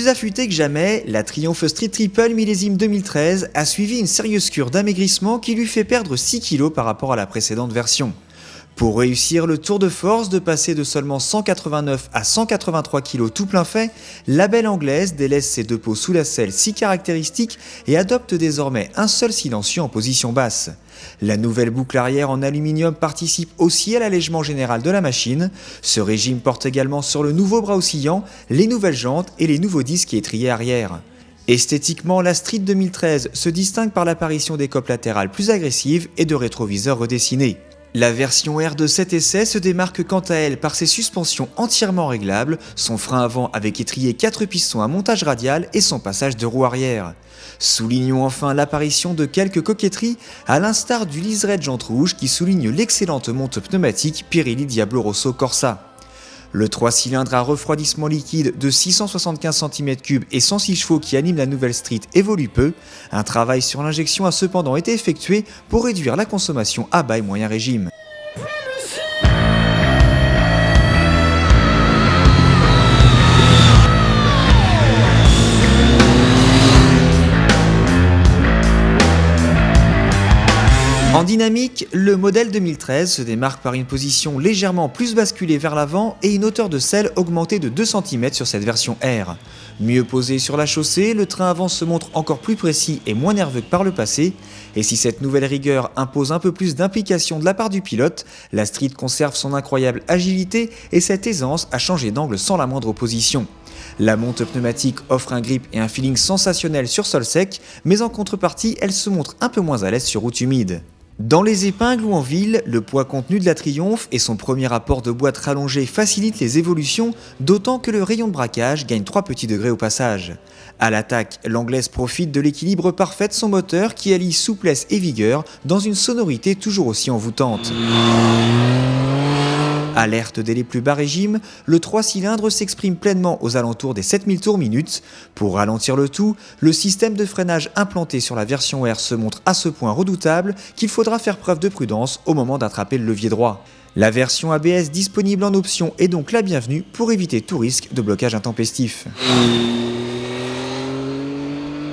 affûtée que jamais, la Triumph Street Triple millésime 2013 a suivi une sérieuse cure d'amaigrissement qui lui fait perdre 6 kg par rapport à la précédente version. Pour réussir le tour de force de passer de seulement 189 à 183 kg tout plein fait, la belle anglaise délaisse ses deux pots sous la selle si caractéristiques et adopte désormais un seul silencieux en position basse. La nouvelle boucle arrière en aluminium participe aussi à l'allègement général de la machine. Ce régime porte également sur le nouveau bras oscillant, les nouvelles jantes et les nouveaux disques et étriers arrière. Esthétiquement, la Street 2013 se distingue par l'apparition des copes latérales plus agressives et de rétroviseurs redessinés. La version R de cet essai se démarque quant à elle par ses suspensions entièrement réglables, son frein avant avec étrier 4 pistons à montage radial et son passage de roue arrière. Soulignons enfin l'apparition de quelques coquetteries, à l'instar du liseré jante rouge qui souligne l'excellente monte pneumatique Pirelli Diablo Rosso Corsa. Le 3 cylindres à refroidissement liquide de 675 cm3 et 106 chevaux qui anime la nouvelle Street évolue peu. Un travail sur l'injection a cependant été effectué pour réduire la consommation à bas et moyen régime. En dynamique, le modèle 2013 se démarque par une position légèrement plus basculée vers l'avant et une hauteur de selle augmentée de 2 cm sur cette version R. Mieux posé sur la chaussée, le train avant se montre encore plus précis et moins nerveux que par le passé, et si cette nouvelle rigueur impose un peu plus d'implication de la part du pilote, la Street conserve son incroyable agilité et cette aisance à changer d'angle sans la moindre opposition. La monte pneumatique offre un grip et un feeling sensationnel sur sol sec, mais en contrepartie, elle se montre un peu moins à l'aise sur route humide. Dans les épingles ou en ville, le poids contenu de la Triumph et son premier apport de boîte rallongée facilitent les évolutions, d'autant que le rayon de braquage gagne 3 petits degrés au passage. À l'attaque, l'anglaise profite de l'équilibre parfait de son moteur qui allie souplesse et vigueur dans une sonorité toujours aussi envoûtante. Alerte dès les plus bas régimes, le 3 cylindres s'exprime pleinement aux alentours des 7000 tours minute. Pour ralentir le tout, le système de freinage implanté sur la version R se montre à ce point redoutable qu'il faudra faire preuve de prudence au moment d'attraper le levier droit. La version ABS disponible en option est donc la bienvenue pour éviter tout risque de blocage intempestif.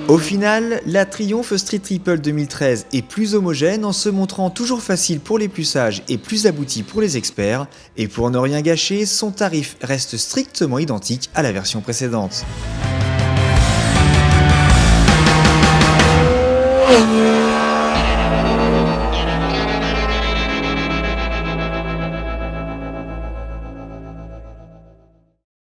Au final, la Triumph Street Triple 2013 est plus homogène en se montrant toujours facile pour les plus sages et plus abouti pour les experts, et pour ne rien gâcher, son tarif reste strictement identique à la version précédente.